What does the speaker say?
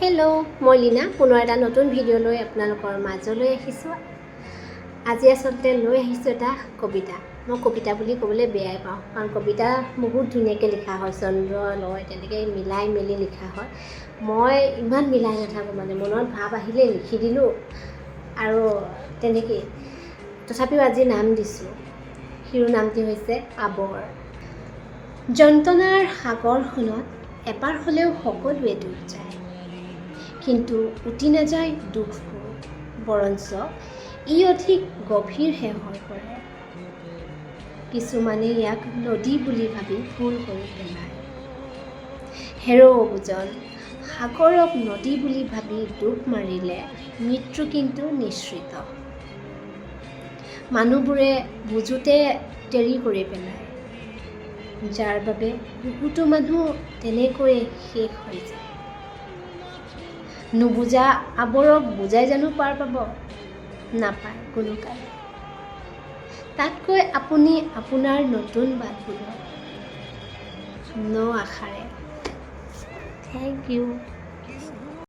Hello', মই লীনা পুনৰ এটা নতুন ভিডিঅ' লৈ আপোনালোকৰ মাজলৈ আহিছোঁ। আজি আচলতে লৈ আহিছোঁ এটা কবিতা। মই কবিতা বুলি ক'বলৈ বেয়াই পাওঁ, কাৰণ কবিতা বহুত ধুনীয়াকৈ লিখা হয়, চন্দ্ৰ লয় তেনেকৈ মিলাই মেলি লিখা হয়। মই ইমান মিলাই নাথাকোঁ, মনত ভাৱ আহিলে লিখি দিলোঁ আৰু তেনেকেই। তথাপিও আজি নাম দিছোঁ, শিৰোনামটি হৈছে আৱৰ। যন্ত্ৰণাৰ সাগৰখনত এপাৰ হ'লেও সকলোৱে ডুব যায়, কিন্তু উটি নাযায় দুখবোৰ, বৰঞ্চ ই অধিক গভীৰহে হৈ পৰে। কিছুমানে ইয়াক নদী বুলি ভাবি ভুল কৰি পেলায়। হেৰৌ বুজন, সাগৰক নদী বুলি ভাবি ডুব মাৰিলে মৃত্যু কিন্তু নিশ্চিত। মানুহবোৰে বুজোতে দেৰি কৰি পেলায়, যাৰ বাবে বহুতো মানুহ তেনেকৈয়ে শেষ হৈ যায়। নুবুজা আৱৰক বুজাই জানো পাৰ পাব? নাপায় কোনো কালে। তাতকৈ আপুনি আপোনাৰ নতুন বাট বুলক, ন আশাৰে। Thank U.